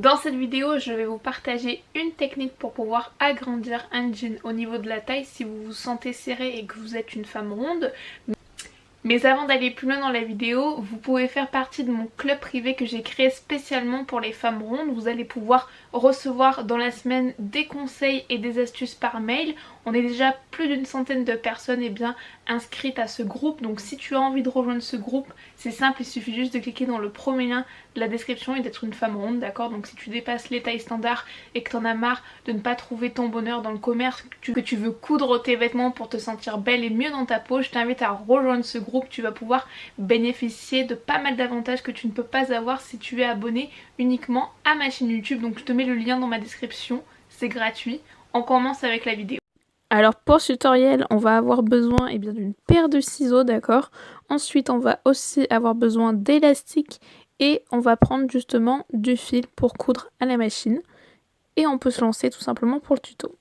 Dans cette vidéo, je vais vous partager une technique pour pouvoir agrandir un jean au niveau de la taille si vous vous sentez serré et que vous êtes une femme ronde. Mais avant d'aller plus loin dans la vidéo, vous pouvez faire partie de mon club privé que j'ai créé spécialement pour les femmes rondes. Vous allez pouvoir recevoir dans la semaine des conseils et des astuces par mail. On est déjà plus d'une centaine de personnes inscrites à ce groupe. Donc si tu as envie de rejoindre ce groupe, c'est simple, il suffit juste de cliquer dans le premier lien de la description et d'être une femme ronde, d'accord? Donc si tu dépasses les tailles standards et que tu en as marre de ne pas trouver ton bonheur dans le commerce, que tu veux coudre tes vêtements pour te sentir belle et mieux dans ta peau, je t'invite à rejoindre ce groupe. Tu vas pouvoir bénéficier de pas mal d'avantages que tu ne peux pas avoir si tu es abonné uniquement à ma chaîne YouTube. Donc je te mets le lien dans ma description, c'est gratuit. On commence avec la vidéo. Alors pour ce tutoriel, on va avoir besoin d'une paire de ciseaux, d'accord? Ensuite, on va aussi avoir besoin d'élastique et on va prendre justement du fil pour coudre à la machine. Et on peut se lancer tout simplement pour le tuto.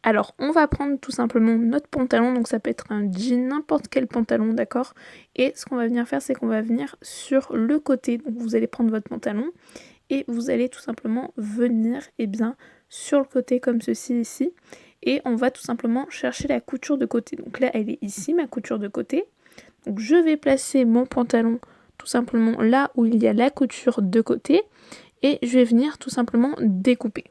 Alors, on va prendre tout simplement notre pantalon, donc ça peut être un jean, n'importe quel pantalon, d'accord? Et ce qu'on va venir faire, c'est qu'on va venir sur le côté, donc vous allez prendre votre pantalon et vous allez tout simplement venir sur le côté comme ceci ici. Et on va tout simplement chercher la couture de côté. Donc là, elle est ici, ma couture de côté. Donc je vais placer mon pantalon tout simplement là où il y a la couture de côté. Et je vais venir tout simplement découper.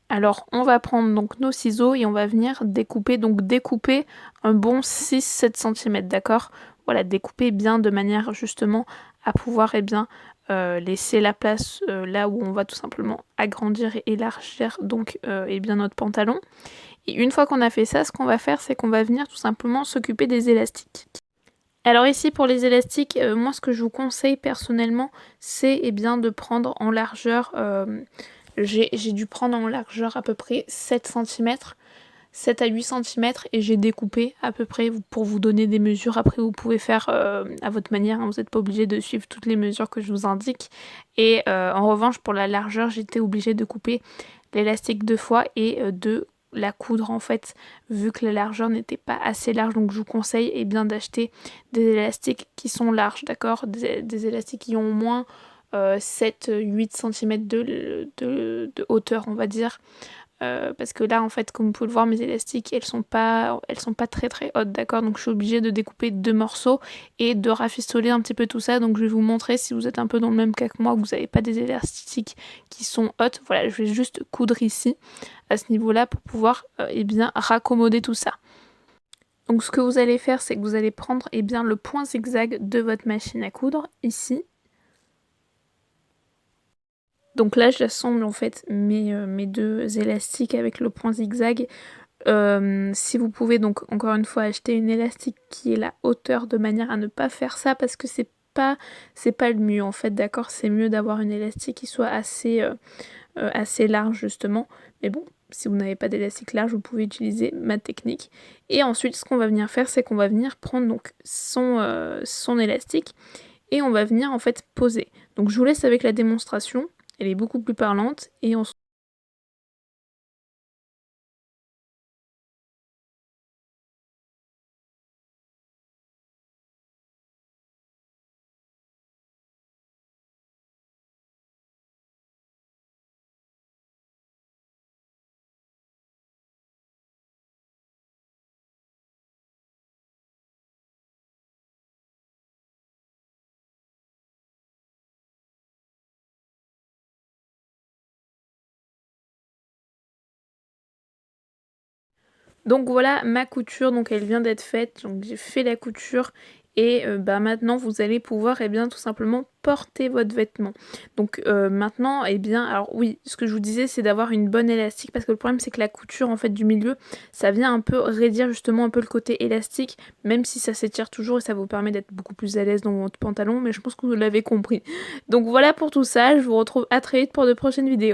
Alors on va prendre donc nos ciseaux et on va venir découper. Donc découper un bon 6-7 cm, d'accord? Voilà, découper bien de manière justement à pouvoir laisser la place là où on va tout simplement agrandir et élargir donc notre pantalon. Et une fois qu'on a fait ça, ce qu'on va faire, c'est qu'on va venir tout simplement s'occuper des élastiques. Alors ici pour les élastiques, moi ce que je vous conseille personnellement, c'est de prendre en largeur, j'ai dû prendre en largeur à peu près 7 cm, 7 à 8 cm et j'ai découpé à peu près pour vous donner des mesures. Après vous pouvez faire à votre manière, hein, vous n'êtes pas obligé de suivre toutes les mesures que je vous indique. Et en revanche pour la largeur, j'étais obligée de couper l'élastique 2 fois et de la coudre en fait, vu que la largeur n'était pas assez large. Donc je vous conseille d'acheter des élastiques qui sont larges, d'accord, des élastiques qui ont au moins 7-8 cm de hauteur, on va dire. Parce que là en fait, comme vous pouvez le voir, mes élastiques elles sont pas très très hautes, d'accord? Donc je suis obligée de découper 2 morceaux et de rafistoler un petit peu tout ça. Donc je vais vous montrer, si vous êtes un peu dans le même cas que moi, que vous n'avez pas des élastiques qui sont hautes, voilà, je vais juste coudre ici à ce niveau là pour pouvoir raccommoder tout ça. Donc ce que vous allez faire, c'est que vous allez prendre le point zigzag de votre machine à coudre ici. Donc là j'assemble en fait mes deux élastiques avec le point zigzag. Si vous pouvez donc encore une fois acheter une élastique qui est la hauteur, de manière à ne pas faire ça parce que c'est pas le mieux en fait, d'accord? C'est mieux d'avoir une élastique qui soit assez large justement. Mais bon, si vous n'avez pas d'élastique large, vous pouvez utiliser ma technique. Et ensuite ce qu'on va venir faire, c'est qu'on va venir prendre donc son élastique et on va venir en fait poser. Donc je vous laisse avec la démonstration. Elle est beaucoup plus parlante et on Donc voilà ma couture, donc elle vient d'être faite, donc j'ai fait la couture et maintenant vous allez pouvoir tout simplement porter votre vêtement. Donc maintenant alors oui, ce que je vous disais, c'est d'avoir une bonne élastique, parce que le problème c'est que la couture en fait du milieu, ça vient un peu raidir justement un peu le côté élastique, même si ça s'étire toujours et ça vous permet d'être beaucoup plus à l'aise dans votre pantalon, mais je pense que vous l'avez compris. Donc voilà pour tout ça, je vous retrouve à très vite pour de prochaines vidéos.